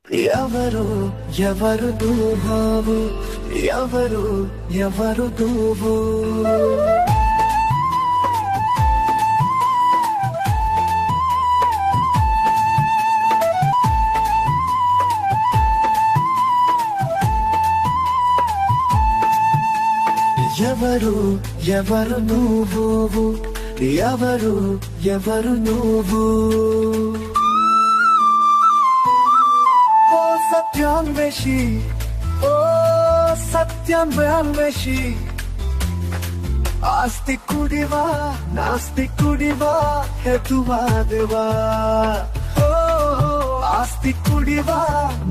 ఎవరు ఎవరు నువ్వు, ఎవరు ఎవరు నువ్వు, ఎవరు ఎవరు నువ్వు, ఎవరు ఎవరు నువ్వు. సత్యాన్వేషి, ఓ సత్యాన్వేషి, ఆస్తికుడివా నాస్తికుడివా హేతువాదివా, ఓ ఆస్తికుడివా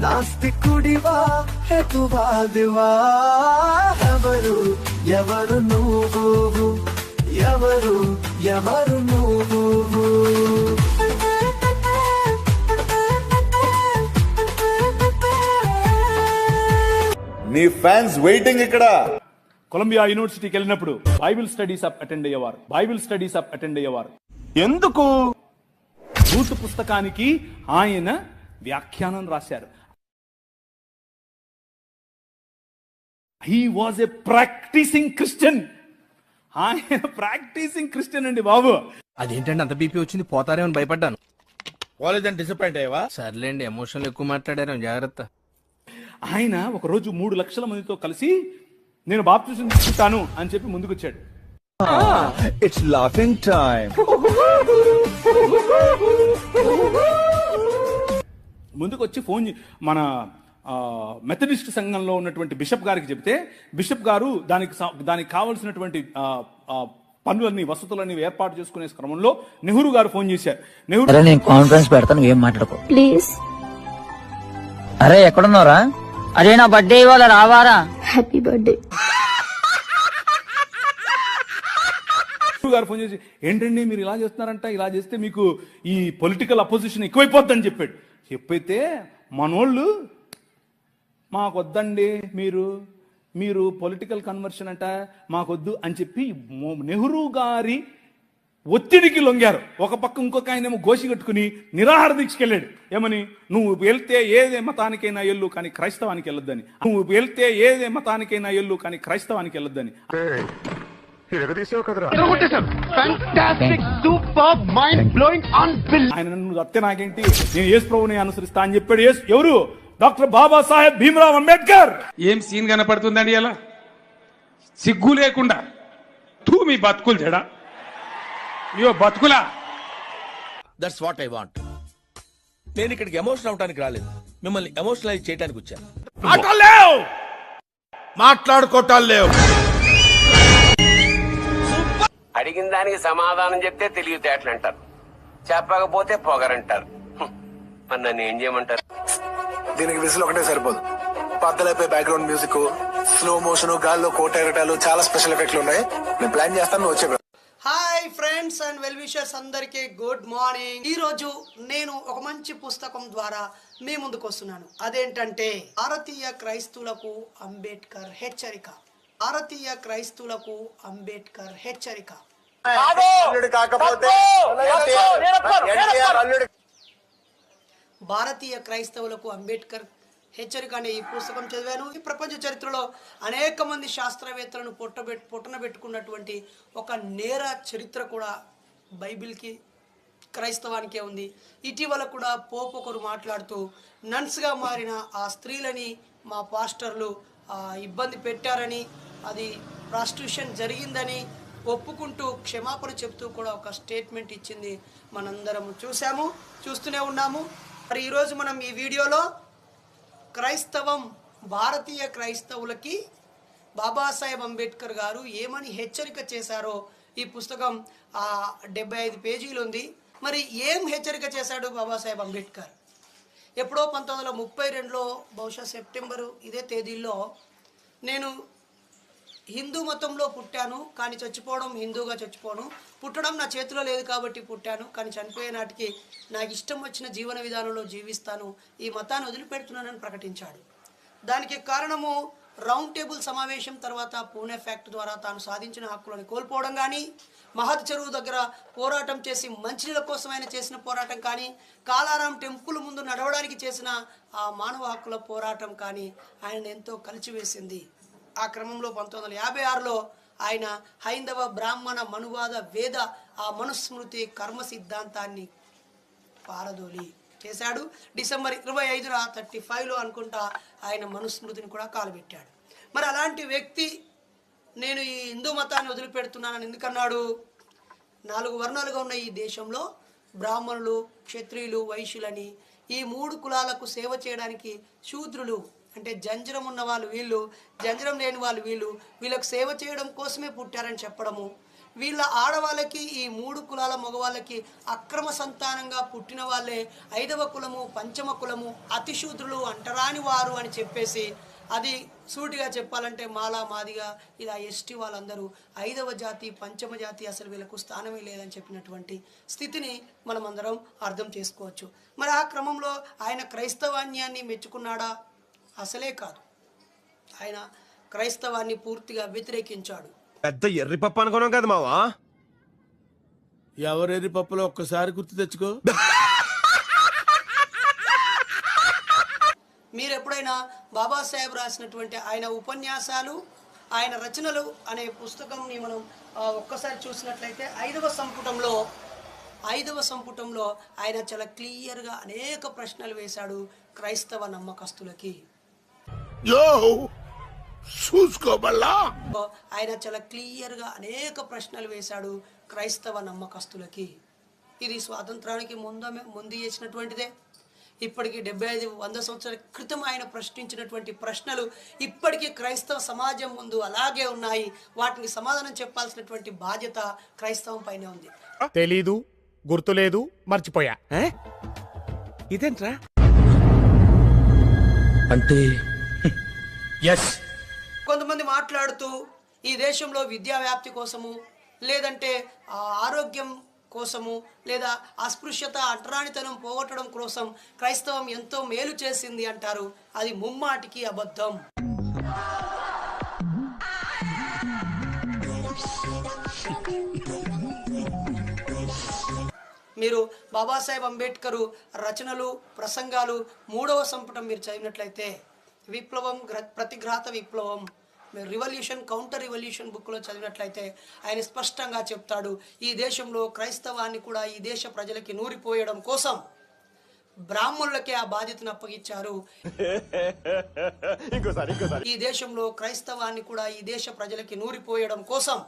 నాస్తికుడివా హేతువాదివా. ఎవరు ఎవరు నువ్వు, ఎవరు ఎవరు నువ్వు. నీ ఫ్యాన్స్ వెయిటింగ్ ఇక్కడ. కొలంబియా యూనివర్సిటీకి వెళ్ళినప్పుడు బైబిల్ స్టడీస్ అటెండ్ అయ్యేవారు. ఎందుకు? రూతు పుస్తకానికి ఆయన వ్యాఖ్యానం రాశారు. He was a practicing Christian. ఆయన ప్రాక్టీసింగ్ క్రిస్టియన్ అండి బాబు. అదేంటండి అంత బీపీ వచ్చింది, పోతారేమని భయపడ్డాను. కాలేజ్ డిసప్పాయింట్ అయ్యావా? సర్లేండి, ఎమోషనల్ ఎక్కువ మాట్లాడారు, జాగ్రత్త. ఆయన ఒకరోజు 3 లక్షల మందితో కలిసి నేను బాప్తిజం తీసుకుంటాను అని చెప్పి ముందుకొచ్చాడు. It's laughing time. ముందుకొచ్చి మన మెథడిస్ట్ సంఘంలో ఉన్నటువంటి బిషప్ గారికి చెప్తే బిషప్ గారు దానికి కావాల్సినటువంటి పనులన్నీ వసతులన్నీ ఏర్పాటు చేసుకునే క్రమంలో నెహ్రూ గారు ఫోన్ చేశారు. నెహ్రూ, నేను కాన్ఫరెన్స్ పెడతాను, ఏం మాట్లాడుకో ప్లీజ్. అరే ఎక్కడున్నారా? అరే నా బర్త్డే ఇవాళ రావారా? Happy birthday. నెహ్రూ గారు ఫోన్ చేసి, ఏంటండి మీరు ఇలా చేస్తున్నారంట, ఇలా చేస్తే మీకు ఈ పొలిటికల్ అపోజిషన్ ఎక్కువైపోద్దని చెప్పాడు. చెప్పైతే మనోళ్ళు మాకొద్దండి, మీరు పొలిటికల్ కన్వర్షన్ అంట మాకొద్దు అని చెప్పి నెహ్రూ గారి ఒత్తిడికి లొంగారు. ఒక పక్క ఇంకొక ఆయనేమో గోషి కట్టుకుని నిరాహార దీక్షకెళ్ళాడు. ఏమని? నువ్వు వెళ్తే ఏదే మతానికైనా ఎల్లు కానీ క్రైస్తవానికి వెళ్ళొద్దని. ఆయన నన్ను అత్తే నాకేంటి, నేను యేసు ప్రభువుని అనుసరిస్తా అని చెప్పాడు. ఎవరు? డాక్టర్ బాబాసాహెబ్ భీమ్రావ్ అంబేద్కర్. ఏం సీన్ కనపడుతుందండి అలా? సిగ్గు లేకుండా మీ బతుకులు జడా, అయ్యో బతుకులా. That's what I want. నేను ఇక్కడికి ఎమోషనల్ అవడానికి రాలేదు, మిమ్మల్ని ఎమోషనలైజ్ చేయడానికి వచ్చాను. మాట్లాడుకోవటాలు లేవు. అడిగిన దానికి సమాధానం చెప్తే తెలివితేటలు అంటారు, చెప్పకపోతే పొగరంటారు. మరి నన్ను ఏం చేయమంటారు? దీనికి విసులు ఒకటే సరిపోదు. పద్దలైపోయి బ్యాక్గ్రౌండ్ మ్యూజిక్, స్లో మోషన్, గాల్లో కోట ఎగటాలు, చాలా స్పెషల్ ఎఫెక్ట్లు ఉన్నాయి. నేను ప్లాన్ చేస్తాను, నువ్వు వచ్చే. Hi friends and well wishers అందరికీ గుడ్ మార్నింగ్. ఈరోజు నేను ఒక మంచి పుస్తకం ద్వారా మీ ముందుకు వస్తున్నాను. అదేంటంటే భారతీయ క్రైస్తవులకు అంబేద్కర్ హెచ్చరిక. భారతీయ క్రైస్తవులకు అంబేద్కర్ హెచ్చరిక అనే ఈ పుస్తకం చదివాను. ఈ ప్రపంచ చరిత్రలో అనేక మంది శాస్త్రవేత్తలను పొట్టన పెట్టుకున్నటువంటి ఒక నేర చరిత్ర కూడా బైబిల్కి, క్రైస్తవానికే ఉంది. ఇటీవల కూడా పోప్ ఒకరు మాట్లాడుతూ నన్స్గా మారిన ఆ స్త్రీలని మా పాస్టర్లు ఇబ్బంది పెట్టారని, అది ప్రాస్టిట్యూషన్ జరిగిందని ఒప్పుకుంటూ క్షమాపణ చెప్తూ కూడా ఒక స్టేట్మెంట్ ఇచ్చింది. మనందరం చూస్తూనే ఉన్నాము. మరి ఈరోజు మనం ఈ వీడియోలో క్రైస్తవం, భారతీయ క్రైస్తవులకి బాబాసాహెబ్ అంబేద్కర్ గారు ఏమని హెచ్చరిక చేశారో ఈ పుస్తకం 75 పేజీలు ఉంది. మరి ఏం హెచ్చరిక చేశాడు బాబాసాహెబ్ అంబేద్కర్? ఎప్పుడో 1932లో బహుశా సెప్టెంబరు ఇదే తేదీల్లో, నేను హిందూ మతంలో పుట్టాను కానీ చచ్చిపోవడం హిందూగా చచ్చిపోను, పుట్టడం నా చేతిలో లేదు కాబట్టి పుట్టాను, కానీ చనిపోయే నాటికి నాకు ఇష్టం వచ్చిన జీవన విధానంలో జీవిస్తాను, ఈ మతాన్ని వదిలిపెడుతున్నానని ప్రకటించాడు. దానికి కారణము రౌండ్ టేబుల్ సమావేశం తర్వాత పూణే ఫ్యాక్ట్ ద్వారా తాను సాధించిన హక్కులను కోల్పోవడం కానీ, మహద్ చెరువు దగ్గర పోరాటం చేసి మంచినీళ్ళ కోసం ఆయన చేసిన పోరాటం కానీ, కాలారాం టెంపుల్ ముందు నడవడానికి చేసిన ఆ మానవ హక్కుల పోరాటం కానీ ఆయన ఎంతో కలిచివేసింది. ఆ క్రమంలో 1956లో ఆయన హైందవ బ్రాహ్మణ మనువాద వేద ఆ మనుస్మృతి కర్మ సిద్ధాంతాన్ని పారదోలి చేశాడు. డిసెంబర్ 25న 35లో అనుకుంటా ఆయన మనుస్మృతిని కూడా కాలుపెట్టాడు. మరి అలాంటి వ్యక్తి నేను ఈ హిందూ మతాన్ని వదిలిపెడుతున్నానని ఎందుకన్నాడు? 4 వర్ణాలుగా ఉన్న ఈ దేశంలో బ్రాహ్మణులు, క్షత్రియులు, వైశ్యులని ఈ 3 కులాలకు సేవ చేయడానికి శూద్రులు అంటే జంజరం ఉన్న వాళ్ళు వీళ్ళు, జంజరం లేని వాళ్ళు వీళ్ళు, వీళ్ళకు సేవ చేయడం కోసమే పుట్టారని చెప్పడము, వీళ్ళ ఆడవాళ్ళకి ఈ 3 కులాల మగవాళ్ళకి అక్రమ సంతానంగా పుట్టిన వాళ్ళే 5వ కులము, 5వ కులము, అతిశూద్రులు, అంటరాని వారు అని చెప్పేసి, అది సూటిగా చెప్పాలంటే మాలా మాదిగా ఇలా ఎస్టీ వాళ్ళందరూ 5వ జాతి, 5వ జాతి, అసలు వీళ్ళకు స్థానమే లేదని చెప్పినటువంటి స్థితిని మనం అందరం అర్థం చేసుకోవచ్చు. మరి ఆ క్రమంలో ఆయన క్రైస్తవాన్యాన్ని మెచ్చుకున్నాడా? అసలే కాదు. ఆయన క్రైస్తవాన్ని పూర్తిగా వ్యతిరేకించాడు. పెద్ద ఎర్రి పప్పు అనుకున్నాం కదా మావా. ఎవరెరి పప్పులో ఒక్కసారి గుర్తు తెచ్చుకో. మీరు ఎప్పుడైనా బాబాసాహెబ్ రాసినటువంటి ఆయన ఉపన్యాసాలు, ఆయన రచనలు అనే పుస్తకంని మనం ఒక్కసారి చూసినట్లయితే 5వ సంపుటంలో ఆయన చాలా క్లియర్గా అనేక ప్రశ్నలు వేశాడు క్రైస్తవ నమ్మకస్తులకి. ఆయన చాలా క్లియర్గా అనేక ప్రశ్నలు వేశాడు క్రైస్తవ నమ్మకస్తులకి. ఇది స్వాతంత్రానికి ముందు చేసినటువంటిదే. ఇప్పటికి 75-100 సంవత్సరాల క్రితం ఆయన ప్రశ్నించినటువంటి ప్రశ్నలు ఇప్పటికీ క్రైస్తవ సమాజం ముందు అలాగే ఉన్నాయి. వాటికి సమాధానం చెప్పాల్సినటువంటి బాధ్యత క్రైస్తవం పైనే ఉంది. తెలీదు, గుర్తులేదు, మర్చిపోయా. ఇదేంట్రా అంటే కొంతమంది మాట్లాడుతూ ఈ దేశంలో విద్యా వ్యాప్తి కోసము, లేదంటే ఆరోగ్యం కోసము, లేదా అస్పృశ్యత, అంటరానితనం పోగొట్టడం కోసం క్రైస్తవం ఎంతో మేలు చేసింది అంటారు. అది ముమ్మాటికి అబద్ధం. మీరు బాబాసాహెబ్ అంబేద్కర్ రచనలు, ప్రసంగాలు 3వ సంపుటం మీరు చదివినట్లయితే, విప్లవం, ప్రతిఘాత విప్లవం, రివల్యూషన్, కౌంటర్ రివల్యూషన్ బుక్లో చదివినట్లయితే ఆయన స్పష్టంగా చెప్తాడు, ఈ దేశంలో క్రైస్తవాన్ని కూడా ఈ దేశ ప్రజలకి నూరిపోయడం కోసం బ్రాహ్మణులకే ఆ బాధ్యతను అప్పగించారు. ఈ దేశంలో క్రైస్తవాన్ని కూడా ఈ దేశ ప్రజలకి నూరిపోయడం కోసం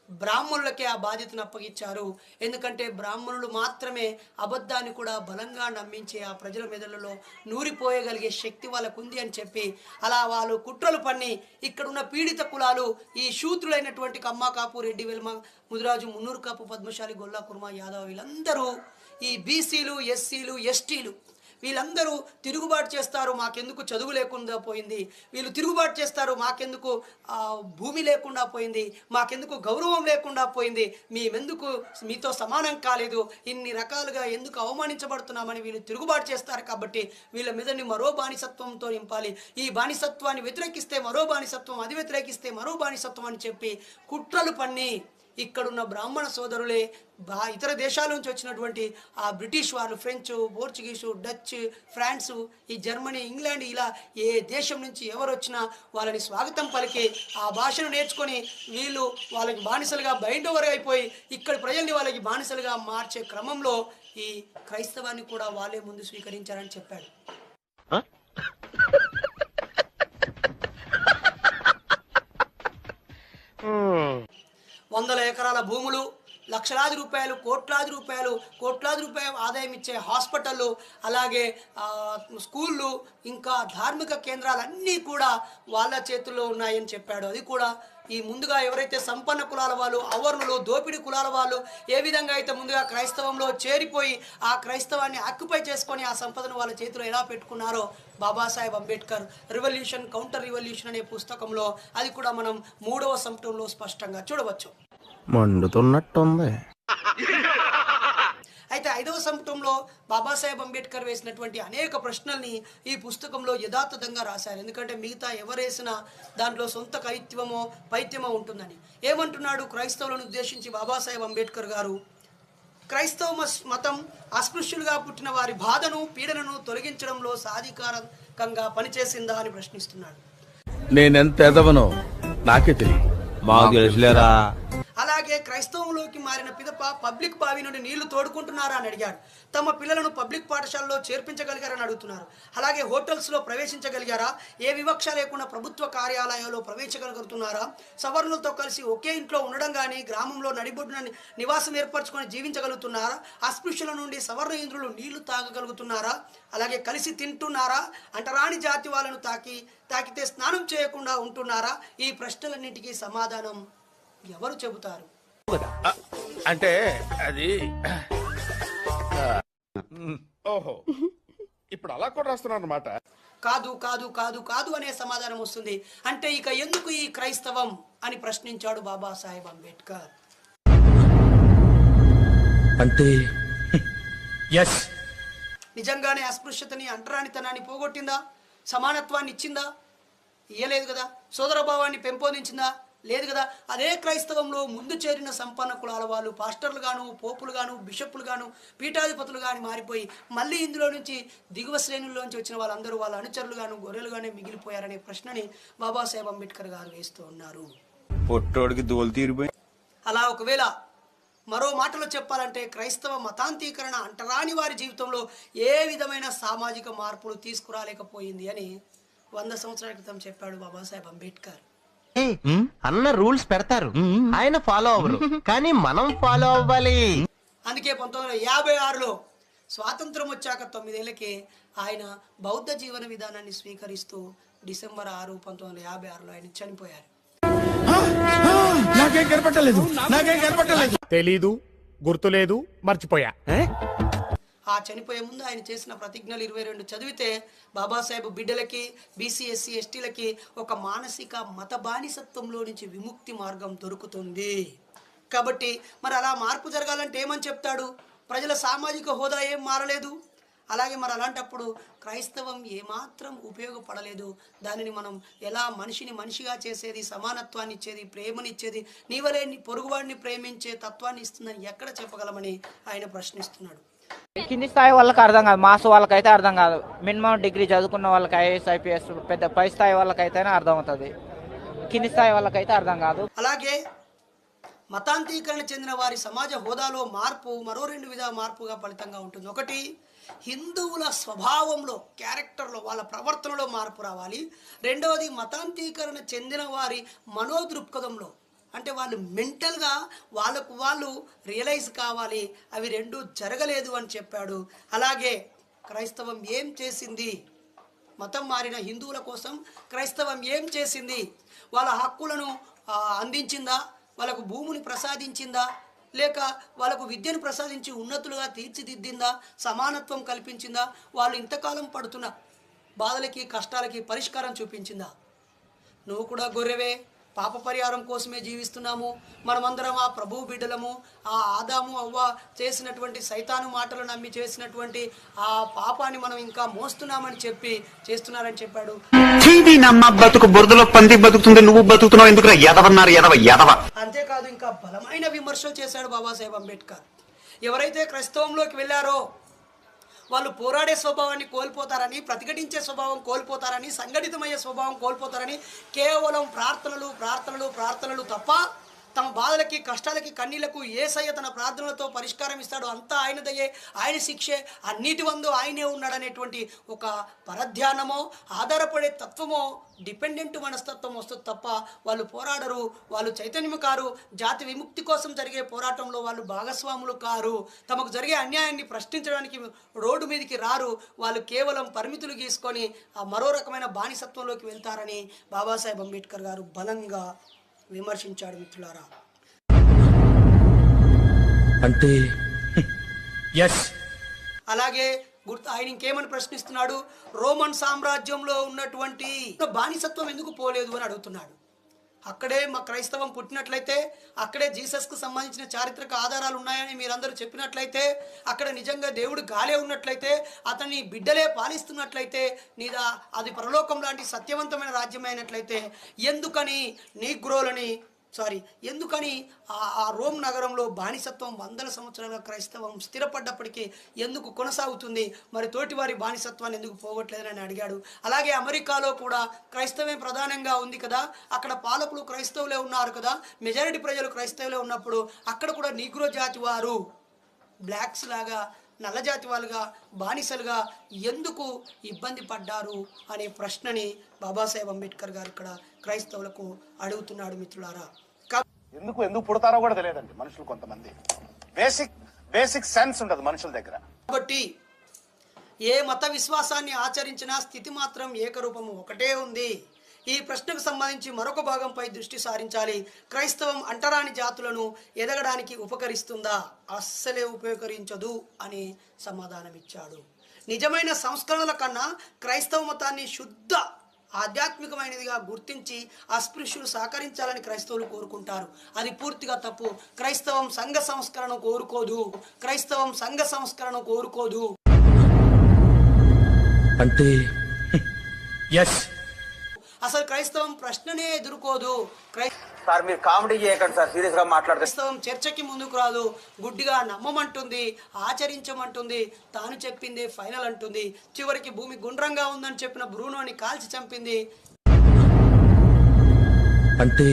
బ్రాహ్మణులకే ఆ బాధ్యతను అప్పగించారు. ఎందుకంటే బ్రాహ్మణులు మాత్రమే అబద్ధాన్ని కూడా బలంగా నమ్మించే ఆ ప్రజల మెదళ్ళలో నూరిపోయగలిగే శక్తి వాళ్ళకు ఉంది అని చెప్పి, అలా వాళ్ళు కుట్రలు పన్ని ఇక్కడున్న పీడిత కులాలు, ఈ శూద్రులైనటువంటి కమ్మ కాపు, రెడ్డి, వెల్మ, ముదిరాజు, మున్నూరు కాపు, పద్మశాలి, గొల్లా, కుర్మ, యాదవ, వీళ్ళందరూ ఈ బీసీలు, ఎస్సీలు, ఎస్టీలు వీళ్ళందరూ తిరుగుబాటు చేస్తారు, మాకెందుకు చదువు లేకుండా పోయింది, వీళ్ళు తిరుగుబాటు చేస్తారు, మాకెందుకు భూమి లేకుండా పోయింది, మాకెందుకు గౌరవం లేకుండా పోయింది, మేమెందుకు మీతో సమానం కాలేదు, ఇన్ని రకాలుగా ఎందుకు అవమానించబడుతున్నామని వీళ్ళు తిరుగుబాటు చేస్తారు. కాబట్టి వీళ్ళ మీదని మరో బానిసత్వంతో నింపాలి, ఈ బానిసత్వాన్ని వ్యతిరేకిస్తే మరో బానిసత్వం, అది వ్యతిరేకిస్తే మరో బానిసత్వం అని చెప్పి కుట్రలు పన్ని ఇక్కడున్న బ్రాహ్మణ సోదరులే ఇతర దేశాల నుంచి వచ్చినటువంటి ఆ బ్రిటిష్ వాళ్ళు, ఫ్రెంచ్, పోర్చుగీసు, డచ్, ఫ్రాన్సు, ఈ జర్మనీ, ఇంగ్లాండ్, ఇలా ఏ దేశం నుంచి ఎవరు వచ్చినా వాళ్ళని స్వాగతం పలికి ఆ భాషను నేర్చుకొని వీళ్ళు వాళ్ళకి బానిసలుగా బైండ్ ఓవర్ అయిపోయి ఇక్కడి ప్రజల్ని వాళ్ళకి బానిసలుగా మార్చే క్రమంలో ఈ క్రైస్తవాన్ని కూడా వాళ్ళే ముందు స్వీకరించారని చెప్పాడు. వందల ఎకరాల భూములు, లక్షలాది రూపాయలు, కోట్లాది రూపాయలు ఆదాయం ఇచ్చే హాస్పిటళ్ళు, అలాగే స్కూళ్ళు, ఇంకా ధార్మిక కేంద్రాలన్నీ కూడా వాళ్ళ చేతుల్లో ఉన్నాయని చెప్పాడు. అది కూడా ఈ ముందుగా ఎవరైతే సంపన్న కులాల వాళ్ళు, అవర్ణులు, దోపిడీ కులాల వాళ్ళు ఏ విధంగా అయితే ముందుగా క్రైస్తవంలో చేరిపోయి ఆ క్రైస్తవాన్ని ఆక్యుపై చేసుకొని ఆ సంపదను వాళ్ళ చేతిలో ఎలా పెట్టుకున్నారో Babasaheb Ambedkar revolution, counter revolution అనే పుస్తకంలో అది కూడా మనం 3వ సంపుటంలో స్పష్టంగా చూడవచ్చు. మండుతున్నట్టుంది. అయితే 5వ సంపుటంలో బాబాసాహెబ్ అంబేద్కర్ వేసినటువంటి అనేక ప్రశ్నల్ని ఈ పుస్తకంలో యథాతథంగా రాశారు. ఎందుకంటే మిగతా ఎవరేసినా దాంట్లో సొంత కవిత్వమో పైత్యమో ఉంటుందని. ఏమంటున్నాడు క్రైస్తవులను ఉద్దేశించి బాబాసాహెబ్ అంబేద్కర్ గారు? క్రైస్తవ మతం అస్పృశ్యులుగా పుట్టిన వారి బాధను పీడనను తొలగించడంలో సాధికారకంగా పనిచేసిందా అని ప్రశ్నిస్తున్నాడు. నేనెంత ఎదవనో నాకే తెలియదు. మాకు తెలుసులేరా. అలాగే క్రైస్తవంలోకి మారిన పిదప పబ్లిక్ బావి నుండి నీళ్లు తోడుకుంటున్నారా అని అడిగాడు. తమ పిల్లలను పబ్లిక్ పాఠశాలలో చేర్పించగలిగారని అడుగుతున్నారు. అలాగే హోటల్స్లో ప్రవేశించగలిగారా? ఏ వివక్ష లేకుండా ప్రభుత్వ కార్యాలయాల్లో ప్రవేశించగలుగుతున్నారా? సవర్ణులతో కలిసి ఒకే ఇంట్లో ఉండడం కానీ గ్రామంలో నడిబొడ్డున నివాసం ఏర్పరచుకొని జీవించగలుగుతున్నారా? అస్పృశ్యుల నుండి సవర్ణ ఇంద్రులు నీళ్లు తాగగలుగుతున్నారా? అలాగే కలిసి తింటున్నారా? అంటరాని జాతి వాళ్ళను తాకితే స్నానం చేయకుండా ఉంటున్నారా? ఈ ప్రశ్నలన్నింటికీ సమాధానం ఎవరు చెబుతారు? అంటే అది ఓహో, ఇప్పుడు అలా కూడా రాస్తున్నారు అన్నమాట. కాదు కాదు కాదు కాదు అనే సమాధానం వస్తుంది. అంటే ఇక ఎందుకు ఈ క్రైస్తవం అని ప్రశ్నించాడు బాబాసాహెబ్ అంబేద్కర్. అంటే నిజంగానే అస్పృశ్యతని అంటరానితనాన్ని పోగొట్టిందా? సమానత్వాన్ని ఇచ్చిందా? ఇయ్యలేదు కదా. సోదరభావాన్ని పెంపొందించిందా? లేదు కదా. అదే క్రైస్తవంలో ముందు చేరిన సంపన్న కులాల వాళ్ళు పాస్టర్లు గాను, పోపులు గాను, బిషప్పులు గాను, పీఠాధిపతులు గాని మారిపోయి మళ్ళీ ఇందులో నుంచి దిగువ శ్రేణుల్లోంచి వచ్చిన వాళ్ళందరూ వాళ్ళ అనుచరులు గాను, గొర్రెలుగానే మిగిలిపోయారనే ప్రశ్నని బాబాసాహెబ్ అంబేద్కర్ గారు వేస్తూ ఉన్నారు. పొట్టోడికి దోలు తీరిపోయి. అలా ఒకవేళ మరో మాటలో చెప్పాలంటే క్రైస్తవ మతాంతీకరణ అంటరాని వారి జీవితంలో ఏ విధమైన సామాజిక మార్పులు తీసుకురాలేకపోయింది అని 100 సంవత్సరాల క్రితం చెప్పాడు బాబాసాహెబ్ అంబేద్కర్. అన్న రూల్స్ పెడతారు, ఆయన ఫాలో అవ్వరు, కానీ మనం ఫాలో అవ్వాలి. అందుకే 1956లో స్వాతంత్రం వచ్చాక 9 ఏళ్లకే ఆయన బౌద్ధ జీవన విధానాన్ని స్వీకరిస్తూ డిసెంబర్ 6, 1956లో ఆయన చనిపోయారు. నాకేం కనపట్టలేదు. తెలీదు, గుర్తులేదు, మర్చిపోయా. ఆ చనిపోయే ముందు ఆయన చేసిన ప్రతిజ్ఞలు 22 చదివితే బాబాసాహెబ్ బిడ్డలకి, బీసీ, ఎస్సీ, ఎస్టీలకి ఒక మానసిక మత బానిసత్వంలో నుంచి విముక్తి మార్గం దొరుకుతుంది. కాబట్టి మరి అలా మార్పు జరగాలంటే ఏమని చెప్తాడు? ప్రజల సామాజిక హోదా ఏం మారలేదు. అలాగే మరి అలాంటప్పుడు క్రైస్తవం ఏమాత్రం ఉపయోగపడలేదు. దానిని మనం ఎలా మనిషిని మనిషిగా చేసేది, సమానత్వాన్ని ఇచ్చేది, ప్రేమనిచ్చేది, నీవలే పొరుగువాడిని ప్రేమించే తత్వాన్ని ఇస్తుందని ఎక్కడ చెప్పగలమని ఆయన ప్రశ్నిస్తున్నాడు. కింది స్థాయి వాళ్ళకి అర్థం కాదు, మాస్ వాళ్ళకైతే అర్థం కాదు. మినిమం డిగ్రీ చదువుకున్న వాళ్ళకి ఐఏఎస్, ఐపీఎస్, పెద్ద పై స్థాయి వాళ్ళకైతేనే అర్థం అవుతుంది. కింది స్థాయి వాళ్ళకైతే అర్థం కాదు. అలాగే మతాంతీకరణ చెందిన వారి సమాజ హోదాలో మార్పు మరో 2 విధాల మార్పుగా ఫలితంగా ఉంటుంది. ఒకటి, హిందువుల స్వభావంలో, క్యారెక్టర్లో, వాళ్ళ ప్రవర్తనలో మార్పు రావాలి. రెండవది, మతాంతీకరణ చెందిన వారి మనోదృక్పథంలో, అంటే వాళ్ళు మెంటల్గా వాళ్ళకు వాళ్ళు రియలైజ్ కావాలి. అవి 2 జరగలేదు అని చెప్పాడు. అలాగే క్రైస్తవం ఏం చేసింది? మతం మారిన హిందువుల కోసం క్రైస్తవం ఏం చేసింది? వాళ్ళ హక్కులను అందించిందా? వాళ్ళకు భూమిని ప్రసాదించిందా? లేక వాళ్ళకు విద్యను ప్రసాదించి ఉన్నతులుగా తీర్చిదిద్దిందా? సమానత్వం కల్పించిందా? వాళ్ళు ఇంతకాలం పడుతున్న బాధలకి, కష్టాలకి పరిష్కారం చూపించిందా? నువ్వు కూడా గొర్రెవే, పాప పరిహారం కోసమే జీవిస్తున్నాము, మనమందరం ఆ ప్రభువు బిడ్డలము, ఆ ఆదాము అవ్వ చేసినటువంటి సైతాను మాటలు నమ్మి చేసినటువంటి ఆ పాపాన్ని మనం ఇంకా మోస్తున్నామని చెప్పి చేస్తున్నారని చెప్పాడు. బతుకు బురదలో పంది బతుకుతుంది, నువ్వు బతుకుతున్నావు ఎందుకు? ఎదవన్నారు, ఎదవ. అంతేకాదు ఇంకా బలమైన విమర్శలు చేశాడు బాబాసాహెబ్ అంబేద్కర్. ఎవరైతే క్రైస్తవంలోకి వెళ్ళారో వాళ్ళు పోరాడే స్వభావాన్ని కోల్పోతారని, ప్రతిఘటించే స్వభావం కోల్పోతారని, సంఘటితమయ్యే స్వభావం కోల్పోతారని, కేవలం ప్రార్థనలు తప్ప తమ బాధలకి, కష్టాలకి, కన్నీళ్లకు యేసయ్య తన ప్రార్థనలతో పరిష్కారం ఇస్తాడు, అంతా ఆయనదయ్యే, ఆయన శిక్షే, అన్నిటి వందు ఆయనే ఉన్నాడనేటువంటి ఒక పరధ్యానమో, ఆధారపడే తత్వమో, డిపెండెంట్ మనస్తత్వం వస్తుంది తప్ప వాళ్ళు పోరాడరు, వాళ్ళు చైతన్యము కారు, జాతి విముక్తి కోసం జరిగే పోరాటంలో వాళ్ళు భాగస్వాములు కారు, తమకు జరిగే అన్యాయాన్ని ప్రశ్నించడానికి రోడ్డు మీదకి రారు, వాళ్ళు కేవలం పరిమితులు గీసుకొని ఆ మరో రకమైన బానిసత్వంలోకి వెళ్తారని బాబాసాహెబ్ అంబేద్కర్ గారు బలంగా విమర్శించాడు. మిత్రులారా, అంటే అలాగే ఆయన ఇంకేమని ప్రశ్నిస్తున్నాడు? రోమన్ సామ్రాజ్యంలో ఉన్నటువంటి బానిసత్వం ఎందుకు పోలేదు అని అడుగుతున్నాడు. అక్కడే మా క్రైస్తవం పుట్టినట్లయితే, అక్కడే జీసస్కు సంబంధించిన చారిత్రక ఆధారాలు ఉన్నాయని మీరందరూ చెప్పినట్లయితే, అక్కడ నిజంగా దేవుడు గాలే ఉన్నట్లయితే, అతన్ని బిడ్డలే పాలిస్తున్నట్లయితే, నీదా అది పరలోకం లాంటి సత్యవంతమైన రాజ్యమైనట్లయితే ఎందుకని ఎందుకని ఆ రోమ్ నగరంలో బానిసత్వం వందల సంవత్సరాల క్రైస్తవం స్థిరపడ్డప్పటికీ ఎందుకు కొనసాగుతుంది? మరి తోటివారి బానిసత్వాన్ని ఎందుకు పోగొట్టలేదని అడిగాడు. అలాగే అమెరికాలో కూడా క్రైస్తవే ప్రధానంగా ఉంది కదా, అక్కడ పాలకులు క్రైస్తవులే ఉన్నారు కదా, మెజారిటీ ప్రజలు క్రైస్తవులే ఉన్నప్పుడు అక్కడ కూడా నీగ్రో జాతి వారు బ్లాక్స్ లాగా నల్ల జాతి వాళ్ళుగా బానిసలుగా ఎందుకు ఇబ్బంది పడ్డారు అనే ప్రశ్నని బాబాసాహెబ్ అంబేద్కర్ గారు ఇక్కడ క్రైస్తవులకు అడుగుతున్నాడు. మిత్రులారా, ఎందుకు పుడతారో కూడా తెలియదండి మనుషులు, కొంతమంది బేసిక్ సెన్స్ ఉండదు మనుషుల దగ్గర. కాబట్టి ఏ మత విశ్వాసాన్ని ఆచరించినా స్థితి మాత్రం ఏకరూపము ఒకటే ఉంది. ఈ ప్రశ్నకు సంబంధించి మరొక భాగంపై దృష్టి సారించాలి. క్రైస్తవం అంటరాని జాతులను ఎదగడానికి ఉపకరిస్తుందా? అస్సలే ఉపయోగించదు అని సమాధానం ఇచ్చాడు. నిజమైన సంస్కరణల కన్నా క్రైస్తవ మతాన్ని శుద్ధ ఆధ్యాత్మికమైనదిగా గుర్తించి అస్పృశ్యులు సహకరించాలని క్రైస్తవులు కోరుకుంటారు. అది పూర్తిగా తప్పు. క్రైస్తవం సంఘ సంస్కరణ కోరుకోదు. అంటే అసలు క్రైస్తవం ప్రశ్ననే ఎదుర్కోదు. సార్ మీరు కామెడీ చేయకండి సార్, సీరియస్ గా మాట్లాడుతారు. క్రైస్తవం చర్చకి ముందుకు రాదు, గుడ్డిగా నమ్మమంటుంది, ఆచరించమంటుంది, తాను చెప్పిందే ఫైనల్ అంటుంది. చివరికి భూమి గుండ్రంగా ఉందని చెప్పిన బ్రూనోని కాల్చి చంపింది. అంటే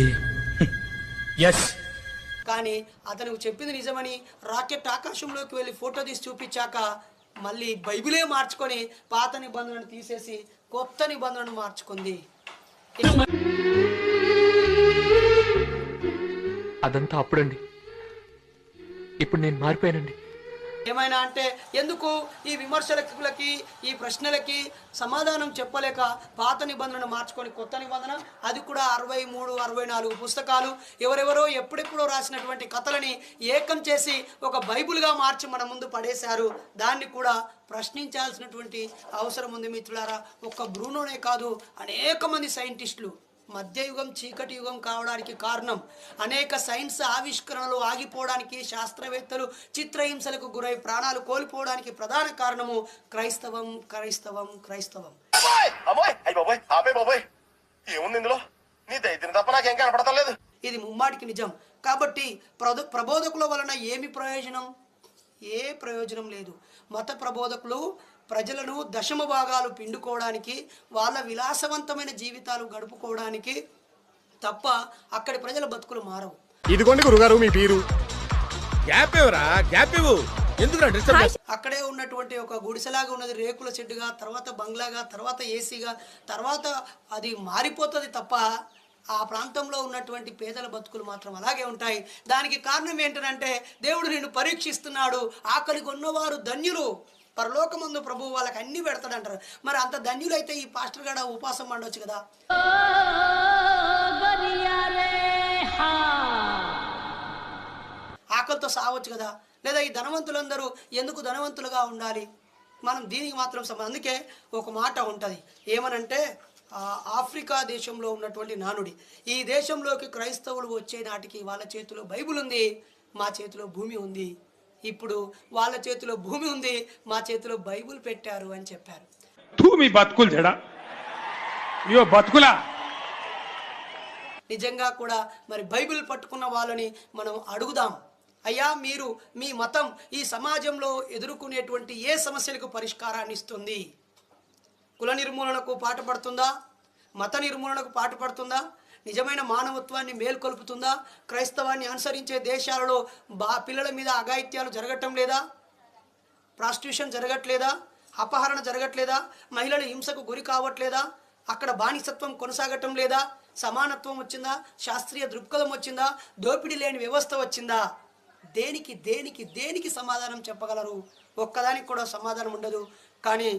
కానీ అతను చెప్పింది నిజమని రాకెట్ ఆకాశంలోకి వెళ్ళి ఫోటో తీసి చూపించాక మళ్ళీ బైబిలే మార్చుకొని పాత నిబంధనను తీసేసి కొత్త నిబంధనను మార్చుకుంది. అదంతా అప్పుడండి, ఇప్పుడు నేను మారిపోయానండి. ఏమైనా అంటే ఎందుకు ఈ విమర్శలకి ఈ ప్రశ్నలకి సమాధానం చెప్పలేక పాత నిబంధనను మార్చుకొని కొత్త నిబంధన, అది కూడా 63, 64 పుస్తకాలు ఎవరెవరో ఎప్పుడెప్పుడో రాసినటువంటి కథలని ఏకం చేసి ఒక బైబిల్గా మార్చి మన ముందు పడేశారు. దాన్ని కూడా ప్రశ్నించాల్సినటువంటి అవసరం ఉంది. మిత్రులారా, ఒక్క బ్రూనోనే కాదు, అనేక మంది సైంటిస్టులు మధ్యయుగం చీకటి యుగం కావడానికి కారణం, అనేక సైన్స్ ఆవిష్కరణలు ఆగిపోవడానికి, శాస్త్రవేత్తలు చిత్రహింసలకు గురై ప్రాణాలు కోల్పోవడానికి ప్రధాన కారణము క్రైస్తవం. ఇది ముమ్మాటికి నిజం. కాబట్టి ప్రబోధకుల వలన ఏమి ప్రయోజనం? ఏ ప్రయోజనం లేదు. మత ప్రబోధకులు ప్రజలను దశమ భాగాలు పిండుకోవడానికి, వాళ్ళ విలాసవంతమైన జీవితాలు గడుపుకోవడానికి తప్ప అక్కడి ప్రజల బతుకులు మారవు. ఇదిగోండి గురుగారు మీ పేరు. అక్కడే ఉన్నటువంటి ఒక గుడిసెలాగా ఉన్నది రేకుల షెడ్డుగా, తర్వాత బంగ్లాగా, తర్వాత ఏసీగా, తర్వాత అది మారిపోతుంది తప్ప ఆ ప్రాంతంలో ఉన్నటువంటి పేదల బతుకులు మాత్రం అలాగే ఉంటాయి. దానికి కారణం ఏంటంటే దేవుడు నిన్ను పరీక్షిస్తున్నాడు. ఆకలి కొన్నవారు ధన్యులు, పరలోకమందు ప్రభువు వాళ్ళకి అన్ని పెడతాడంటారు. మరి అంత ధన్యులైతే ఈ పాస్టర్ గడ ఉపాసం పండవచ్చు కదా. ఆకలితో సావచ్చు కదా. లేదా ఈ ధనవంతులందరూ ఎందుకు ధనవంతులుగా ఉండాలి? మనం దీనికి మాత్రం అందుకే ఒక మాట ఉంటుంది, ఏమనంటే ఆఫ్రికా దేశంలో ఉన్నటువంటి నానుడి, ఈ దేశంలోకి క్రైస్తవులు వచ్చే నాటికి వాళ్ళ చేతిలో బైబిల్ ఉంది, మా చేతిలో భూమి ఉంది. ఇప్పుడు వాళ్ళ చేతిలో భూమి ఉంది, మా చేతిలో బైబిల్ పెట్టారు అని చెప్పారు. మీ బతుకులు జడా బతుకులా నిజంగా కూడా మరి బైబిల్ పట్టుకున్న వాళ్ళని మనం అడుగుదాం, అయ్యా మీరు మీ మతం ఈ సమాజంలో ఎదుర్కొనేటువంటి ఏ సమస్యలకు పరిష్కారాన్ని ఇస్తుంది? కుల నిర్మూలనకు పాటుపడుతుందా? మత నిర్మూలనకు పాటుపడుతుందా? నిజమైన మానవత్వాన్ని మేల్కొల్పుతుందా? క్రైస్తవాన్ని అనుసరించే దేశాలలో పిల్లల మీద అఘాయిత్యాలు జరగటం లేదా? ప్రాస్టిట్యూషన్ జరగట్లేదా? అపహరణ జరగట్లేదా? మహిళలు హింసకు గురి కావట్లేదా? అక్కడ బానిసత్వం కొనసాగటం లేదా? సమానత్వం వచ్చిందా? శాస్త్రీయ దృక్పథం వచ్చిందా? దోపిడీ లేని వ్యవస్థ వచ్చిందా? దేనికి దేనికి దేనికి సమాధానం చెప్పగలరు? ఒక్కదానికి కూడా సమాధానం ఉండదు. కానీ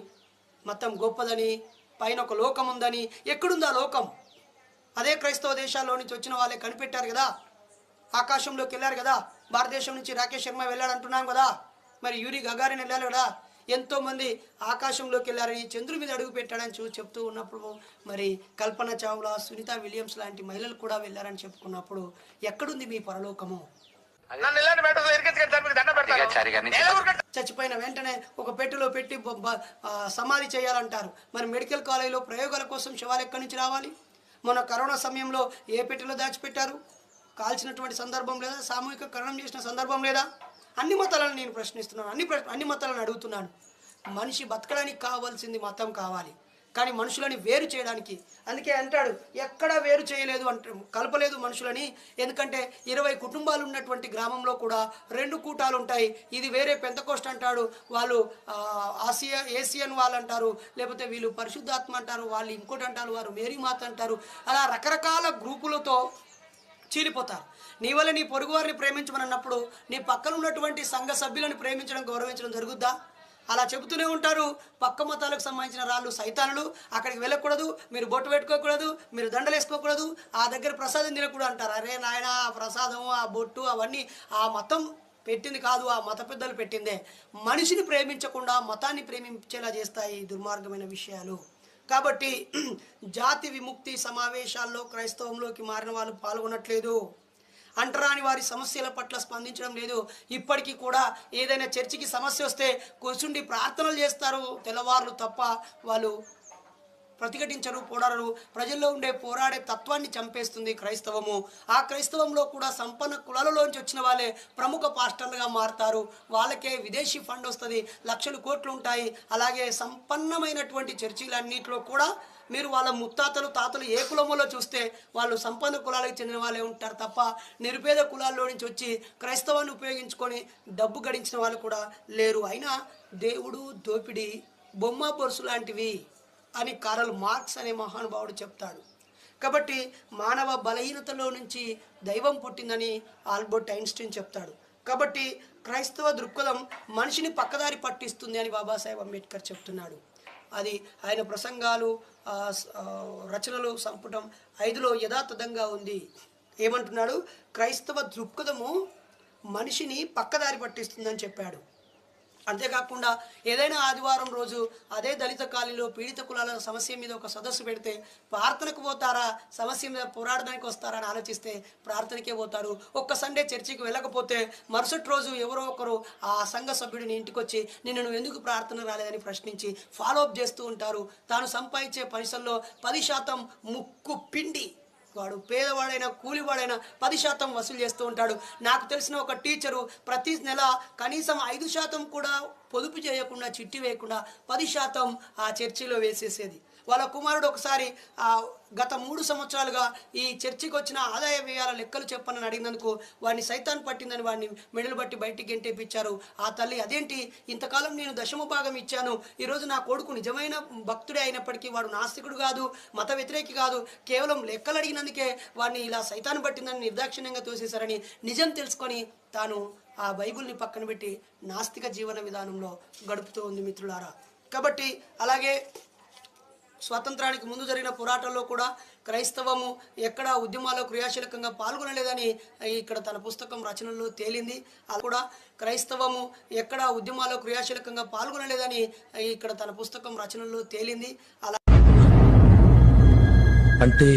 మతం గొప్పదని, పైన ఒక లోకం ఉందని, ఎక్కడుందా లోకం? అదే క్రైస్తవ దేశాల్లో నుంచి వచ్చిన వాళ్ళే కనిపెట్టారు కదా, ఆకాశంలోకి వెళ్ళారు కదా, భారతదేశం నుంచి రాకేష్ శర్మ వెళ్ళాడు అంటున్నాం కదా, మరి యూరి గగారిన్ వెళ్ళారు కదా. ఎంతోమంది ఆకాశంలోకి వెళ్ళారని, చంద్రుడి మీద అడుగు పెట్టాడని చెప్తూ ఉన్నప్పుడు మరి కల్పన చావ్లా, సునీత విలియమ్స్ లాంటి మహిళలు కూడా వెళ్ళారని చెప్పుకున్నప్పుడు ఎక్కడుంది మీ పరలోకము? చచ్చిపోయిన వెంటనే ఒక పెట్టెలో పెట్టి సమాధి చేయాలంటారు. మరి మెడికల్ కాలేజీలో ప్రయోగాల కోసం శవాలు ఎక్కడి నుంచి రావాలి? మొన్న కరోనా సమయంలో ఏ పెట్టెలో దాచిపెట్టారు? కాల్చినటువంటి సందర్భం లేదా? సామూహిక కరణం చేసిన సందర్భం లేదా? అన్ని మతాలను నేను ప్రశ్నిస్తున్నాను, అన్ని మతాలను అడుగుతున్నాను. మనిషి బతకడానికి కావాల్సింది మతం కావాలి, కానీ మనుషులని వేరు చేయడానికి. అందుకే అంటాడు ఎక్కడ వేరు చేయలేదు కలపలేదు మనుషులని. ఎందుకంటే 20 కుటుంబాలు ఉన్నటువంటి గ్రామంలో కూడా 2 కూటాలు ఉంటాయి. ఇది వేరే పెంతకోస్ట్ అంటాడు, వాళ్ళు ఏసియన్ వాళ్ళు అంటారు, లేకపోతే వీళ్ళు పరిశుద్ధాత్మ అంటారు, వాళ్ళు ఇంకోటి అంటారు, వారు మేరీ మాత అంటారు. అలా రకరకాల గ్రూపులతో చీలిపోతారు. నీ వల్ల నీ పొరుగు వారిని ప్రేమించమని అన్నప్పుడు నీ పక్కన ఉన్నటువంటి సంఘ సభ్యులను ప్రేమించడం, గౌరవించడం జరుగుద్దా? అలా చెబుతూనే ఉంటారు. పక్క మతాలకు సంబంధించిన రాళ్ళు సైతానులు, అక్కడికి వెళ్ళకూడదు, మీరు బొట్టు పెట్టుకోకూడదు, మీరు దండలు వేసుకోకూడదు, ఆ దగ్గర ప్రసాదం తినకూడదు అంటారు. అరే నాయన, ఆ ప్రసాదం, ఆ బొట్టు అవన్నీ ఆ మతం పెట్టింది కాదు, ఆ మత పెద్దలు పెట్టిందే. మనిషిని ప్రేమించకుండా మతాన్ని ప్రేమించేలా చేస్తాయి దుర్మార్గమైన విషయాలు. కాబట్టి జాతి విముక్తి సమావేశాల్లో క్రైస్తవంలోకి మారిన వాళ్ళు పాల్గొనట్లేదు. అంటరాని వారి సమస్యల పట్ల స్పందించడం లేదు. ఇప్పటికీ కూడా ఏదైనా చర్చికి సమస్య వస్తే కూర్చుండి ప్రార్థనలు చేస్తారు తెల్లవారులు తప్ప వాళ్ళు ప్రతిఘటించరు, పోరాడరు. ప్రజల్లో ఉండే పోరాడే తత్వాన్ని చంపేస్తుంది క్రైస్తవము. ఆ క్రైస్తవంలో కూడా సంపన్న కులాలలోంచి వచ్చిన వాళ్ళే ప్రముఖ పాస్టర్లుగా మారుతారు. వాళ్ళకే విదేశీ ఫండ్ వస్తుంది, లక్షలు కోట్లు ఉంటాయి. అలాగే సంపన్నమైనటువంటి చర్చిలన్నింటిలో కూడా మీరు వాళ్ళ ముత్తాతలు తాతలు ఏ కులములో చూస్తే వాళ్ళు సంపన్న కులాలకు చెందిన వాళ్ళే ఉంటారు తప్ప నిరుపేద కులాల్లో నుంచి వచ్చి క్రైస్తవాన్ని ఉపయోగించుకొని డబ్బు గడించిన వాళ్ళు కూడా లేరు. అయినా దేవుడు దోపిడీ బొమ్మ పొరుసు లాంటివి అని కారల్ మార్క్స్ అనే మహానుభావుడు చెప్తాడు. కాబట్టి మానవ బలహీనతలో నుంచి దైవం పుట్టిందని ఆల్బర్ట్ ఐన్స్టీన్ చెప్తాడు. కాబట్టి క్రైస్తవ దృక్పథం మనిషిని పక్కదారి పట్టిస్తుంది అని బాబాసాహెబ్ అంబేద్కర్ చెప్తున్నాడు. అది ఆయన ప్రసంగాలు రచనలు సంపుటం 5లో యథాతథంగా ఉంది. ఏమంటున్నాడు? క్రైస్తవ దృక్పథము మనిషిని పక్కదారి పట్టిస్తుందని చెప్పాడు. అంతేకాకుండా ఏదైనా ఆదివారం రోజు అదే దళిత కాలనీలో పీడిత కులాల సమస్య మీద ఒక సదస్సు పెడితే ప్రార్థనకు పోతారా, సమస్య మీద పోరాడడానికి వస్తారా అని ఆలోచిస్తే ప్రార్థనకే పోతారు. ఒక్క సండే చర్చికి వెళ్ళకపోతే మరుసటి రోజు ఎవరో ఒకరు ఆ సంఘ సభ్యుడిని ఇంటికి వచ్చి నువ్వు ఎందుకు ప్రార్థన రాలేదని ప్రశ్నించి ఫాలోఅప్ చేస్తూ ఉంటారు. తాను సంపాదించే పైసల్లో 10% ముక్కు పిండి వాడు పేదవాడైనా కూలివాడైనా 10% వసూలు చేస్తూ ఉంటాడు. నాకు తెలిసిన ఒక టీచరు ప్రతి నెల కనీసం 5% కూడా పొదుపు చేయకుండా, చిట్టి వేయకుండా 10% ఆ చర్చిలో వేసేసేది. వాళ్ళ కుమారుడు ఒకసారి గత 3 సంవత్సరాలుగా ఈ చర్చికి వచ్చిన ఆదాయ వ్యయాల లెక్కలు చెప్పనని అడిగినందుకు వాడిని సైతాన్ పట్టిందని వాడిని మెడలు బట్టి బయటికి గెంటేపించారు. ఆ తల్లి అదేంటి, ఇంతకాలం నేను 10వ భాగం ఇచ్చాను, ఈరోజు నా కొడుకు నిజమైన భక్తుడే అయినప్పటికీ వాడు నాస్తికుడు కాదు, మత వ్యతిరేకి కాదు, కేవలం లెక్కలు అడిగినందుకే వాడిని ఇలా సైతాన్ పట్టిందని నిర్దాక్షిణ్యంగా తోసేశారని నిజం తెలుసుకొని తాను ఆ బైబిల్ని పక్కన పెట్టి నాస్తిక జీవన విధానంలో గడుపుతూ ఉంది మిత్రులారా. కాబట్టి అలాగే స్వాతంత్రానికి ముందు జరిగిన పోరాటంలో కూడా క్రైస్తవము ఎక్కడ ఉద్యమాల్లో క్రియాశీలకంగా పాల్గొనలేదని ఇక్కడ తన పుస్తకం రచనల్లో తేలింది. అది కూడా క్రైస్తవము ఎక్కడ ఉద్యమాల్లో క్రియాశీలకంగా పాల్గొనలేదని ఇక్కడ తన పుస్తకం రచనల్లో తేలింది. అంటే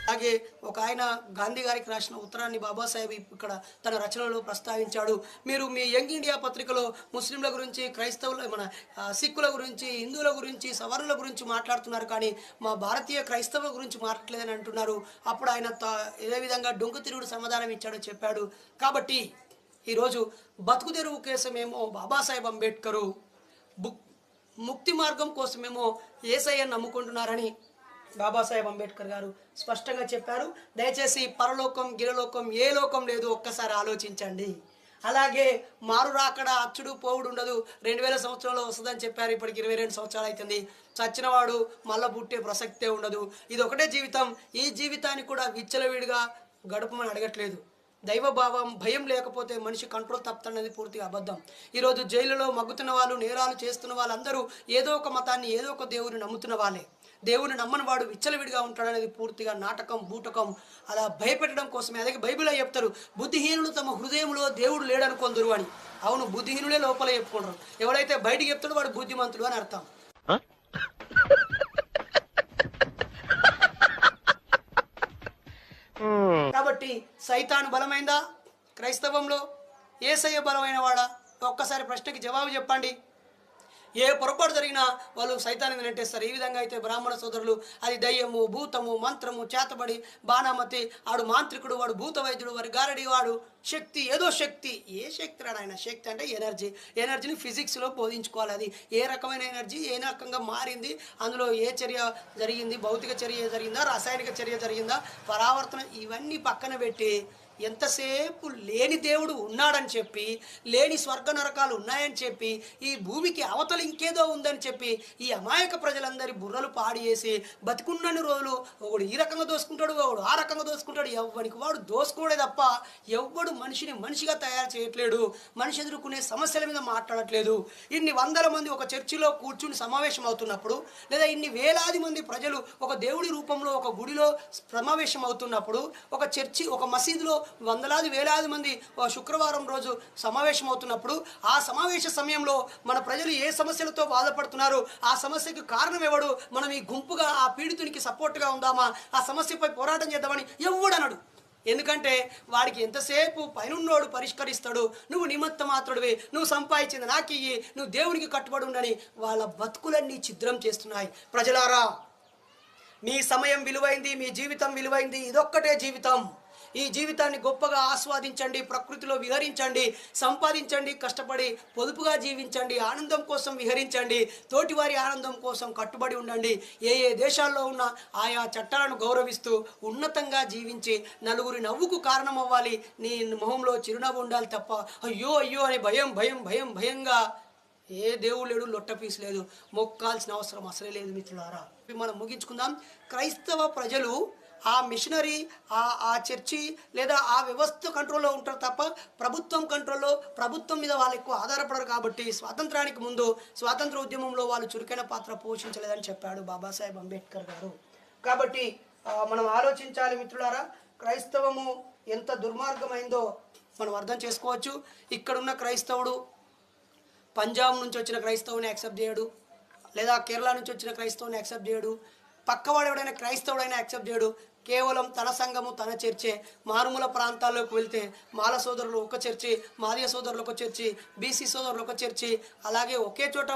అలాగే ఒక ఆయన గాంధీ గారికి రాసిన ఉత్తరాన్ని బాబాసాహెబ్ ఇక్కడ తన రచనలో ప్రస్తావించాడు. మీరు మీ యంగ్ ఇండియా పత్రికలో ముస్లింల గురించి, క్రైస్తవుల మన సిక్కుల గురించి, హిందువుల గురించి, సవర్ణుల గురించి మాట్లాడుతున్నారు, కానీ మా భారతీయ క్రైస్తవుల గురించి మాట్లాడలేదని అంటున్నారు. అప్పుడు ఆయన ఏ విధంగా డొంకు తిరుగుడు సమాధానం ఇచ్చాడో చెప్పాడు. కాబట్టి ఈరోజు బతుకు తెరువు కోసమేమో బాబాసాహెబ్ అంబేద్కరు, ముక్తి మార్గం కోసమేమో యేసయ్యను నమ్ముకుంటున్నారని బాబాసాహెబ్ అంబేద్కర్ గారు స్పష్టంగా చెప్పారు. దయచేసి పరలోకం గిరలోకం ఏ లోకం లేదు, ఒక్కసారి ఆలోచించండి. అలాగే మారు రాకడ అచ్చుడు పోవుడు ఉండదు, 2000 సంవత్సరంలో వస్తుందని చెప్పారు. ఇప్పటికి 22 సంవత్సరాలు అవుతుంది. చచ్చినవాడు మళ్ళా పుట్టే ప్రసక్తే ఉండదు. ఇది ఒకటే జీవితం. ఈ జీవితాన్ని కూడా విచ్చలవిడిగా గడపమని అడగట్లేదు. దైవభావం భయం లేకపోతే మనిషి కంట్రోల్ తప్పుతున్నది పూర్తిగా అబద్ధం. ఈరోజు జైలులో మగ్గుతున్న వాళ్ళు, నేరాలు చేస్తున్న వాళ్ళందరూ ఏదో ఒక మతాన్ని, ఏదో ఒక దేవుని నమ్ముతున్న వాళ్ళే. దేవుని నమ్మని వాడు విచ్చలవిడిగా ఉంటాడనేది పూర్తిగా నాటకం, బూటకం, అలా భయపెట్టడం కోసమే. అదే బైబిల్లో చెప్తారు, బుద్ధిహీనులు తమ హృదయంలో దేవుడు లేడనుకొందరు అని. అవును, బుద్ధిహీనులే లోపల చెప్పుకుంటారు. ఎవడైతే బయటికి చెప్తాడో వాడు బుద్ధిమంతుడు అని అర్థం. కాబట్టి సైతాను బలమైందా క్రైస్తవంలో? యేసయ్య బలమైన వాడా? ఒక్కసారి ప్రశ్నకి జవాబు చెప్పండి. ఏ పొరపాటు జరిగినా వాళ్ళు సైతాన్ని నెట్టేస్తారు. ఈ విధంగా అయితే బ్రాహ్మణ సోదరులు అది దయ్యము, భూతము, మంత్రము, చేతబడి, బాణామతి, ఆడు మాంత్రికుడు, వాడు భూత వైద్యుడు, వారి గారడి, వాడు శక్తి, ఏదో శక్తి. ఏ శక్తి రాడు ఆయన? శక్తి అంటే ఎనర్జీ. ఎనర్జీని ఫిజిక్స్లో బోధించుకోవాలి. అది ఏ రకమైన ఎనర్జీ, ఏ రకంగా మారింది, అందులో ఏ చర్య జరిగింది, భౌతిక చర్య జరిగిందా, రాసాయనిక చర్య జరిగిందా, పరావర్తన, ఇవన్నీ పక్కన పెట్టి ఎంతసేపు లేని దేవుడు ఉన్నాడని చెప్పి, లేని స్వర్గ నరకాలు ఉన్నాయని చెప్పి, ఈ భూమికి అవతల ఇంకేదో ఉందని చెప్పి ఈ అమాయక ప్రజలందరి బుర్రలు పాడి చేసి బతికున్నన్ని రోజులు ఒకడు ఈ రకంగా దోసుకుంటాడు, ఒకడు ఆ రకంగా దోసుకుంటాడు. ఎవ్వనికి వాడు దోసుకోవడే తప్ప ఎవ్వడు మనిషిని మనిషిగా తయారు చేయట్లేడు. మనిషి ఎదుర్కొనే సమస్యల మీద మాట్లాడట్లేదు. ఇన్ని వందల మంది ఒక చర్చిలో కూర్చుని సమావేశం అవుతున్నప్పుడు, లేదా ఇన్ని వేలాది మంది ప్రజలు ఒక దేవుడి రూపంలో ఒక గుడిలో సమావేశం అవుతున్నప్పుడు, ఒక చర్చి, ఒక మసీదులో వందలాది వేలాది మంది శుక్రవారం రోజు సమావేశం అవుతున్నప్పుడు, ఆ సమావేశ సమయంలో మన ప్రజలు ఏ సమస్యలతో బాధపడుతున్నారు, ఆ సమస్యకు కారణం ఎవడు, మనం ఈ గుంపుగా ఆ పీడితునికి సపోర్ట్గా ఉందామా, ఆ సమస్యపై పోరాటం చేద్దామని ఎవడనడు. ఎందుకంటే వాడికి ఎంతసేపు పైనున్నోడు పరిష్కరిస్తాడు, నువ్వు నిమిత్త మాత్రుడివి, నువ్వు సంపాదించింది నాకు ఇయ్యి, నువ్వు దేవునికి కట్టుబడి ఉండని వాళ్ళ బతుకులన్నీ ఛిద్రం చేస్తున్నాయి. ప్రజలారా, మీ సమయం విలువైంది, మీ జీవితం విలువైంది. ఇదొక్కటే జీవితం. ఈ జీవితాన్ని గొప్పగా ఆస్వాదించండి, ప్రకృతిలో విహరించండి, సంపాదించండి, కష్టపడి పొదుపుగా జీవించండి, ఆనందం కోసం విహరించండి, తోటివారి ఆనందం కోసం కట్టుబడి ఉండండి. ఏ ఏ దేశాల్లో ఉన్న ఆయా చట్టాలను గౌరవిస్తూ ఉన్నతంగా జీవించి నలుగురి నవ్వుకు కారణం అవ్వాలి. నీ మొహంలో చిరునవ్వు ఉండాలి తప్ప అయ్యో అయ్యో అని భయంగా ఏ దేవుడు లేడు, లొట్టపీసు లేదు, మొక్కాల్సిన అవసరం అసలే లేదు. మిత్రులారా, మనం ముగించుకుందాం. క్రైస్తవ ప్రజలు ఆ మిషనరీ, ఆ చర్చి లేదా ఆ వ్యవస్థ కంట్రోల్లో ఉంటారు తప్ప ప్రభుత్వం కంట్రోల్లో, ప్రభుత్వం మీద వాళ్ళు ఎక్కువ ఆధారపడరు. కాబట్టి స్వాతంత్రానికి ముందు స్వాతంత్ర ఉద్యమంలో వాళ్ళు చురుకైన పాత్ర పోషించలేదని చెప్పాడు బాబాసాహెబ్ అంబేద్కర్ గారు. కాబట్టి మనం ఆలోచించాలి మిత్రులారా. క్రైస్తవము ఎంత దుర్మార్గమైందో మనం అర్థం చేసుకోవచ్చు. ఇక్కడున్న క్రైస్తవుడు పంజాబ్ నుంచి వచ్చిన క్రైస్తవుని యాక్సెప్ట్ చేయడు, లేదా కేరళ నుంచి వచ్చిన క్రైస్తవుని యాక్సెప్ట్ చేయడు, పక్కవాడు ఎవడైనా క్రైస్తవుడైనా యాక్సెప్ట్ చేయడు. కేవలం తన సంఘము, తన చర్చే. మారుమూల ప్రాంతాల్లోకి వెళ్తే మాల సోదరులు ఒక చర్చి, మాదిగ సోదరులు ఒక చర్చి, బీసీ సోదరులు ఒక చర్చి, అలాగే ఒకే చోట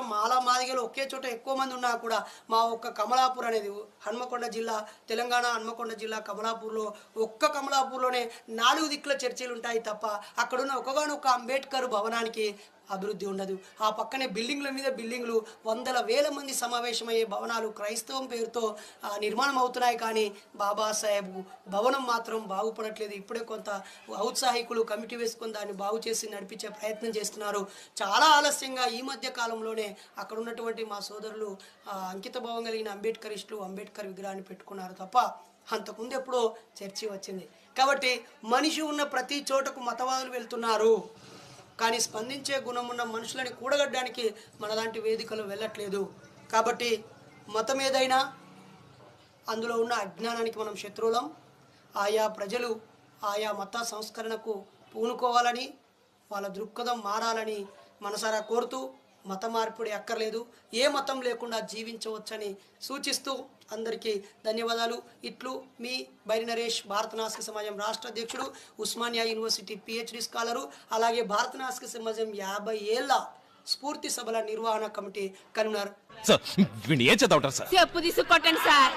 మాదిగలు ఒకే చోట ఎక్కువ మంది ఉన్నా కూడా మా ఒక్క కమలాపూర్ అనేది హన్మకొండ జిల్లా, తెలంగాణ హన్మకొండ జిల్లా కమలాపూర్లో, ఒక్క కమలాపూర్లోనే 4 దిక్కుల చర్చీలు ఉంటాయి తప్ప అక్కడున్న ఒకగానొక్క అంబేద్కర్ భవనానికి అభివృద్ధి ఉండదు. ఆ పక్కనే బిల్డింగ్ల మీద బిల్డింగ్లు, వందల వేల మంది సమావేశమయ్యే భవనాలు క్రైస్తవం పేరుతో నిర్మాణం అవుతున్నాయి. కానీ బాబాసాహెబ్ భవనం మాత్రం బాగుపడట్లేదు. ఇప్పుడే కొంత ఔత్సాహికులు కమిటీ వేసుకొని దాన్ని బాగు చేసి నడిపించే ప్రయత్నం చేస్తున్నారు. చాలా ఆలస్యంగా ఈ మధ్య కాలంలోనే అక్కడ ఉన్నటువంటి మా సోదరులు అంకిత భావం కలిగిన అంబేద్కరిస్టులు అంబేద్కర్ విగ్రహాన్ని పెట్టుకున్నారు తప్ప అంతకుముందు ఎప్పుడో చర్చి వచ్చింది. కాబట్టి మనిషి ఉన్న ప్రతి చోటకు మతవాదులు వెళ్తున్నారు. కానీ స్పందించే గుణం ఉన్న మనుషులని కూడగట్టడానికి మనలాంటి వేదికలు వెళ్ళట్లేదు. కాబట్టి మతం ఏదైనా అందులో ఉన్న అజ్ఞానానికి మనం శత్రువులం. ఆయా ప్రజలు ఆయా మత సంస్కరణకు పూనుకోవాలని, వాళ్ళ దృక్పథం మారాలని మనసారా కోరుతూ, మత మార్పిడి అక్కర్లేదు, ఏ మతం లేకుండా జీవించవచ్చని సూచిస్తూ అందరికీ ధన్యవాదాలు. ఇట్లు మీ బైరి నరేష్, భారత నాస్తిక సమాజం రాష్ట్ర అధ్యక్షుడు, ఉస్మానియా యూనివర్సిటీ PhD స్కాలరు, అలాగే భారత నాస్తిక సమాజం 50 ఏళ్ల స్ఫూర్తి సభల నిర్వహణ కమిటీ కన్వీనర్. ఏం చదువుతారు సార్? చెప్పు తీసుకొట్టండి సార్.